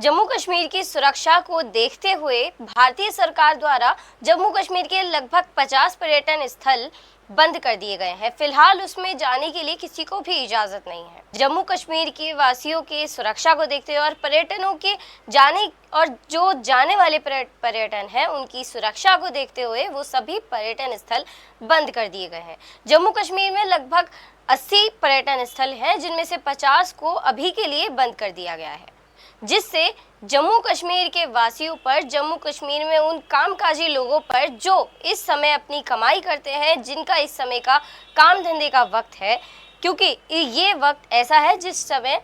जम्मू कश्मीर की सुरक्षा को देखते हुए भारतीय सरकार द्वारा जम्मू कश्मीर के लगभग 50 पर्यटन स्थल बंद कर दिए गए हैं। फिलहाल उसमें जाने के लिए किसी को भी इजाजत नहीं है। जम्मू कश्मीर के वासियों की सुरक्षा को देखते हुए और पर्यटनों के जाने और जो जाने वाले पर्यटन हैं उनकी सुरक्षा को देखते हुए वो सभी पर्यटन स्थल बंद कर दिए गए हैं। जम्मू कश्मीर में लगभग 80 पर्यटन स्थल हैं, जिनमें से 50 को अभी के लिए बंद कर दिया गया है, जिससे जम्मू कश्मीर के वासियों पर, जम्मू कश्मीर में उन कामकाजी लोगों पर जो इस समय अपनी कमाई करते हैं, जिनका इस समय का काम धंधे का वक्त है, क्योंकि ये वक्त ऐसा है जिस समय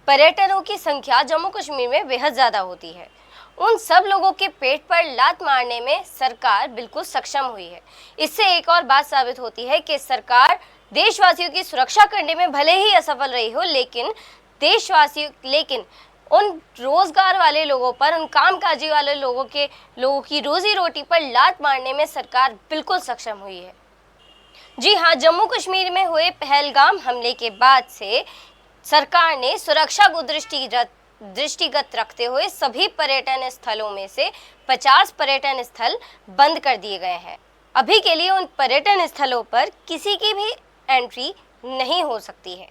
पर्यटकों की संख्या जम्मू कश्मीर में बेहद ज़्यादा होती है, उन सब लोगों के पेट पर लात मारने में सरकार बिल्कुल सक्षम हुई है। इससे एक और बात साबित होती है कि सरकार देशवासियों की सुरक्षा करने में भले ही असफल रही हो, लेकिन उन रोजगार वाले लोगों पर, उन कामकाजी वाले लोगों की रोजी रोटी पर लात मारने में सरकार बिल्कुल सक्षम हुई है। जी हाँ, जम्मू कश्मीर में हुए पहलगाम हमले के बाद से सरकार ने सुरक्षा को दृष्टिगत रखते हुए सभी पर्यटन स्थलों में से 50 पर्यटन स्थल बंद कर दिए गए हैं। अभी के लिए उन पर्यटन स्थलों पर किसी की भी एंट्री नहीं हो सकती है,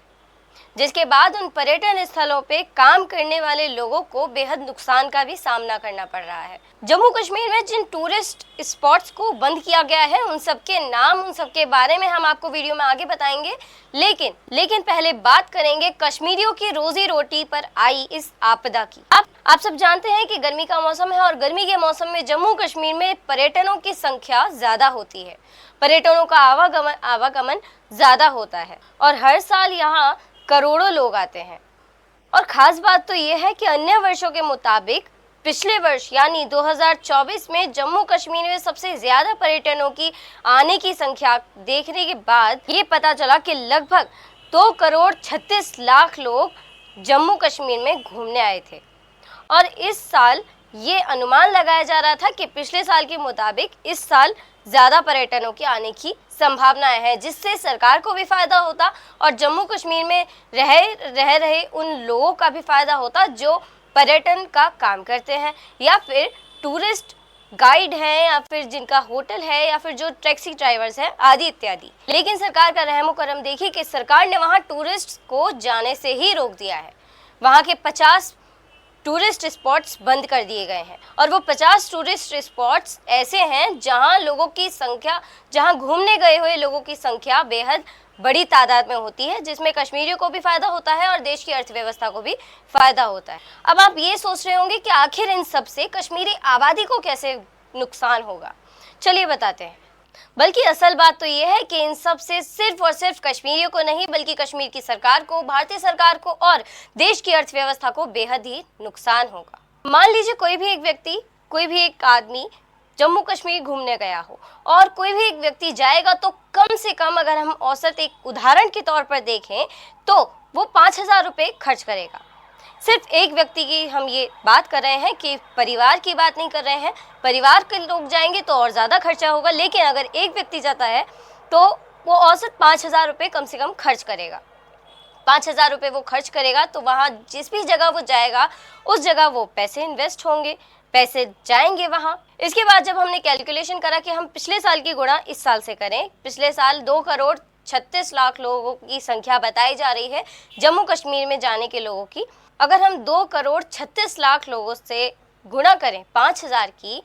जिसके बाद उन पर्यटन स्थलों पे काम करने वाले लोगों को बेहद नुकसान का भी सामना करना पड़ रहा है। जम्मू कश्मीर में जिन टूरिस्ट स्पॉट्स को बंद किया गया है उन सबके नाम, उन सबके बारे में हम आपको वीडियो में आगे बताएंगे, लेकिन पहले बात करेंगे कश्मीरियों की रोजी रोटी पर आई इस आपदा की। आप सब जानते हैं कि गर्मी का मौसम है और गर्मी के मौसम में जम्मू कश्मीर में पर्यटनों की संख्या ज्यादा होती है, पर्यटनों का आवागमन ज्यादा होता है और हर साल यहाँ करोड़ों लोग आते हैं। और खास बात तो ये है कि अन्य वर्षों के मुताबिक पिछले वर्ष यानी 2024 में जम्मू कश्मीर में सबसे ज्यादा पर्यटनों की आने की संख्या देखने के बाद ये पता चला कि लगभग 2 करोड़ 36 लाख लोग जम्मू कश्मीर में घूमने आए थे। और इस साल ये अनुमान लगाया जा रहा था कि पिछले साल के मुताबिक इस साल ज्यादा पर्यटनों के आने की संभावनाएं हैं, जिससे सरकार को भी फायदा होता और जम्मू कश्मीर में रह रहे उन लोगों का भी फायदा होता जो पर्यटन का काम करते हैं या फिर टूरिस्ट गाइड हैं या फिर जिनका होटल है या फिर जो टैक्सी ड्राइवर्स हैं आदि इत्यादि। लेकिन सरकार का रहमो करम देखिए कि सरकार ने वहां टूरिस्ट को जाने से ही रोक दिया है। वहां के 50 टूरिस्ट स्पॉट्स बंद कर दिए गए हैं और वो 50 टूरिस्ट स्पॉट्स ऐसे हैं जहां घूमने गए हुए लोगों की संख्या बेहद बड़ी तादाद में होती है, जिसमें कश्मीरियों को भी फायदा होता है और देश की अर्थव्यवस्था को भी फायदा होता है। अब आप ये सोच रहे होंगे कि आखिर इन सब से कश्मीरी आबादी को कैसे नुकसान होगा। चलिए बताते हैं। बल्कि असल बात तो ये है कि इन सब से सिर्फ और सिर्फ कश्मीरियों को नहीं बल्कि कश्मीर की सरकार को, भारतीय सरकार को और देश की अर्थव्यवस्था को बेहद ही नुकसान होगा। मान लीजिए कोई भी एक आदमी जम्मू कश्मीर घूमने गया हो और कोई भी एक व्यक्ति जाएगा तो कम से कम अगर हम औसत एक उदाहरण के तौर पर देखें तो वो 5,000 रुपये खर्च करेगा। सिर्फ एक व्यक्ति की हम ये बात कर रहे हैं कि परिवार की बात नहीं कर रहे हैं। परिवार के लोग जाएंगे तो और ज़्यादा खर्चा होगा, लेकिन अगर एक व्यक्ति जाता है तो वो औसत 5,000 रुपये कम से कम खर्च करेगा। 5,000 रुपये वो खर्च करेगा तो वहाँ जिस भी जगह वो जाएगा उस जगह वो पैसे इन्वेस्ट होंगे, पैसे जाएंगे वहाँ। इसके बाद जब हमने कैलकुलेशन करा कि हम पिछले साल की गुणा इस साल से करें, पिछले साल 2 करोड़ 36 लाख लोगों की संख्या बताई जा रही है जम्मू कश्मीर में जाने के लोगों की। अगर हम 2 करोड़ 36 लाख लोगों से गुणा करें 5,000 की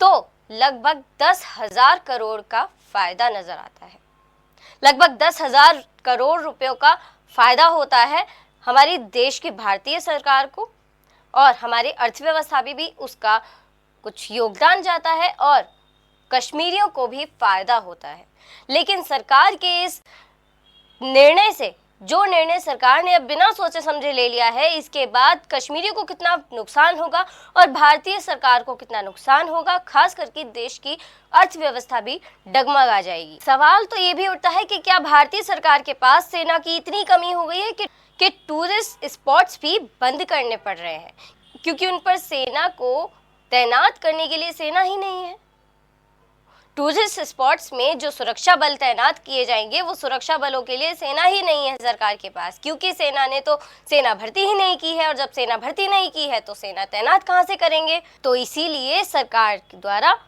तो लगभग 10,000 करोड़ का फायदा नजर आता है। लगभग 10,000 करोड़ रुपयों का फायदा होता है हमारी देश की भारतीय सरकार को और हमारी अर्थव्यवस्था भी उसका कुछ योगदान जाता है और कश्मीरियों को भी फायदा होता है। लेकिन सरकार के इस निर्णय से, जो निर्णय सरकार ने अब बिना सोचे समझे ले लिया है, इसके बाद कश्मीरियों को कितना नुकसान होगा और भारतीय सरकार को कितना नुकसान होगा, खास करके देश की अर्थव्यवस्था भी डगमगा जाएगी। सवाल तो ये भी उठता है कि क्या भारतीय सरकार के पास सेना की इतनी कमी हो गई है कि टूरिस्ट स्पॉट्स भी बंद करने पड़ रहे हैं, क्योंकि उन पर सेना को तैनात करने के लिए सेना ही नहीं है। टूरिस्ट स्पॉट्स में जो सुरक्षा बल तैनात किए जाएंगे वो सुरक्षा बलों के लिए सेना ही नहीं है सरकार के पास, क्योंकि सेना ने तो सेना भर्ती ही नहीं की है, और जब सेना भर्ती नहीं की है तो सेना तैनात कहाँ से करेंगे। तो इसीलिए सरकार द्वारा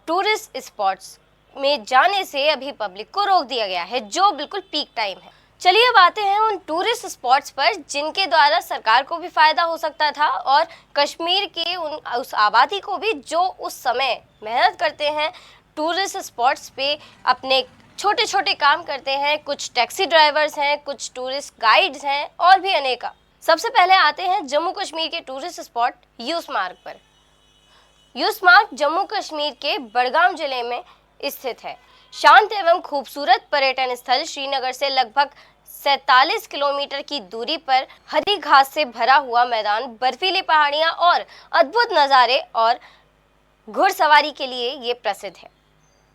टूरिस्ट स्पॉट्स में जाने से अभी पब्लिक को रोक दिया गया है, जो बिल्कुल पीक टाइम है। चलिए अब आते हैं उन टूरिस्ट स्पॉट्स पर जिनके द्वारा सरकार को भी फायदा हो सकता था और कश्मीर के उस आबादी को भी जो उस समय मेहनत करते हैं, टूरिस्ट स्पॉट्स पे अपने छोटे छोटे काम करते हैं। कुछ टैक्सी ड्राइवर्स हैं, कुछ टूरिस्ट गाइड्स हैं और भी अनेका। सबसे पहले आते हैं जम्मू कश्मीर के टूरिस्ट स्पॉट यूसमार्ग पर। यूसमार्ग जम्मू कश्मीर के बडगाम जिले में स्थित है। शांत एवं खूबसूरत पर्यटन स्थल श्रीनगर से लगभग 47 किलोमीटर की दूरी पर हरी घास से भरा हुआ मैदान, बर्फीली पहाड़ियां और अद्भुत नज़ारे और घुड़सवारी के लिए ये प्रसिद्ध है।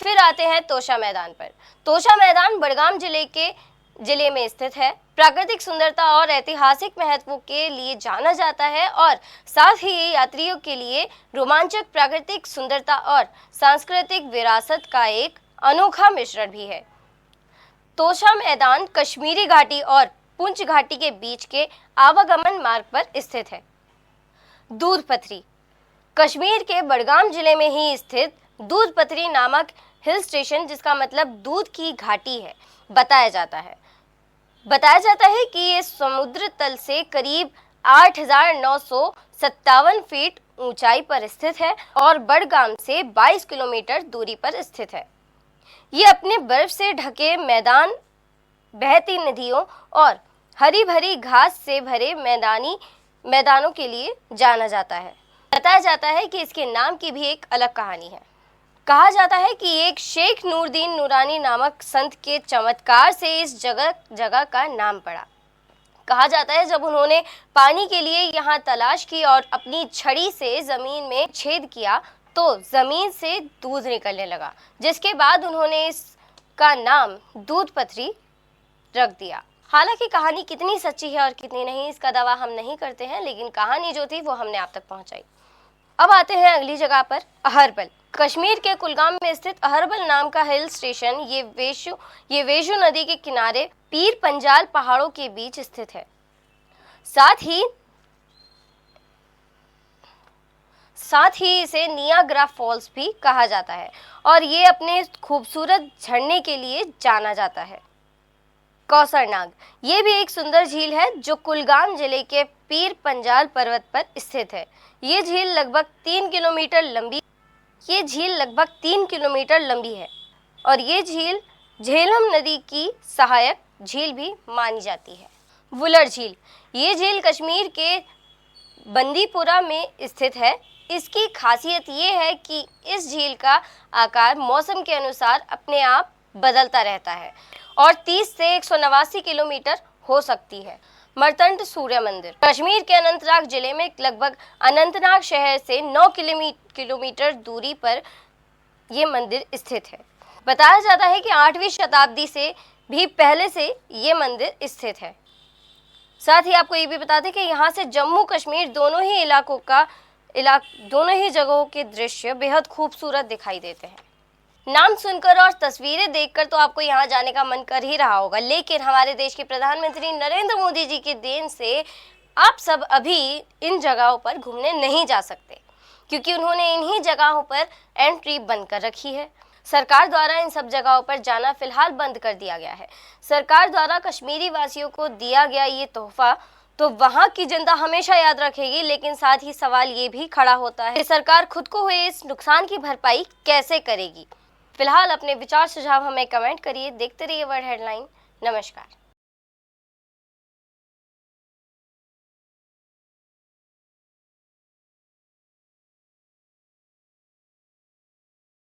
फिर आते हैं तोशा मैदान पर। तोशा मैदान बडगाम जिले में स्थित है। प्राकृतिक सुंदरता और ऐतिहासिक महत्व के लिए जाना जाता है और साथ ही ये यात्रियों के लिए रोमांचक प्राकृतिक सुंदरता और सांस्कृतिक विरासत का एक अनोखा मिश्रण भी है। तोशा मैदान कश्मीरी घाटी और पुंछ घाटी के बीच के आवागमन मार्ग पर स्थित है। दूध पथरी कश्मीर के बडगाम जिले में ही स्थित दूध पथरी नामक हिल स्टेशन, जिसका मतलब दूध की घाटी है, बताया जाता है कि ये समुद्र तल से करीब 8,957 फीट ऊंचाई पर स्थित है और बडगाम से 22 किलोमीटर दूरी पर स्थित है। ये अपने बर्फ से ढके मैदान, बहती नदियों और हरी भरी घास से भरे मैदानों के लिए जाना जाता है। बताया जाता है कि इसके नाम की भी एक अलग कहानी है। कहा जाता है कि एक शेख नूरदीन नूरानी नामक संत के चमत्कार से इस जगह का नाम पड़ा। कहा जाता है जब उन्होंने पानी के लिए यहाँ तलाश की और अपनी छड़ी से जमीन में छेद किया तो जमीन से दूध निकलने लगा, जिसके बाद उन्होंने इसका नाम दूध पथरी रख दिया। हालांकि कहानी कितनी सच्ची है और कितनी नहीं, इसका दावा हम नहीं करते हैं, लेकिन कहानी जो थी वो हमने आप तक पहुंचाई। अब आते हैं अगली जगह पर, अहरबल। कश्मीर के कुलगाम में स्थित अहरबल नाम का हिल स्टेशन ये वेशु नदी के किनारे पीर पंजाल पहाड़ों के बीच स्थित है। साथ ही इसे नियाग्रा फॉल्स भी कहा जाता है और ये अपने खूबसूरत झरने के लिए जाना जाता है। कौसरनाग ये भी एक सुंदर झील है जो कुलगाम जिले के पीर पंजाल पर्वत पर स्थित है। ये झील लगभग 3 किलोमीटर लंबी है और ये झील झेलम नदी की सहायक झील भी मानी जाती है। वुलर झील ये झील कश्मीर के बंदीपुरा में स्थित है। इसकी खासियत ये है कि इस झील का आकार मौसम के अनुसार अपने आप बदलता रहता है और 30 से 189 किलोमीटर हो सकती है। मर्तंड सूर्य मंदिर कश्मीर के अनंतनाग जिले में लगभग अनंतनाग शहर से 9 किलोमीटर दूरी पर ये मंदिर स्थित है। बताया जाता है कि 8वीं शताब्दी से भी पहले से ये मंदिर स्थित है। साथ ही आपको ये भी बता दें कि यहाँ से जम्मू कश्मीर दोनों ही जगहों के दृश्य बेहद खूबसूरत दिखाई देते हैं। नाम सुनकर और तस्वीरें देखकर तो आपको यहाँ जाने का मन कर ही रहा होगा, लेकिन हमारे देश के प्रधानमंत्री नरेंद्र मोदी जी के देन से आप सब अभी इन जगहों पर घूमने नहीं जा सकते, क्योंकि उन्होंने इन्हीं जगहों पर एंट्री बंद कर रखी है। सरकार द्वारा इन सब जगहों पर जाना फिलहाल बंद कर दिया गया है। सरकार द्वारा कश्मीरी वासियों को दिया गया ये तोहफा तो वहाँ की जनता हमेशा याद रखेगी, लेकिन साथ ही सवाल ये भी खड़ा होता है कि सरकार खुद को हुए इस नुकसान की भरपाई कैसे करेगी। फिलहाल अपने विचार सुझाव हमें कमेंट करिए। देखते रहिए वर्ल्ड हेडलाइन। नमस्कार।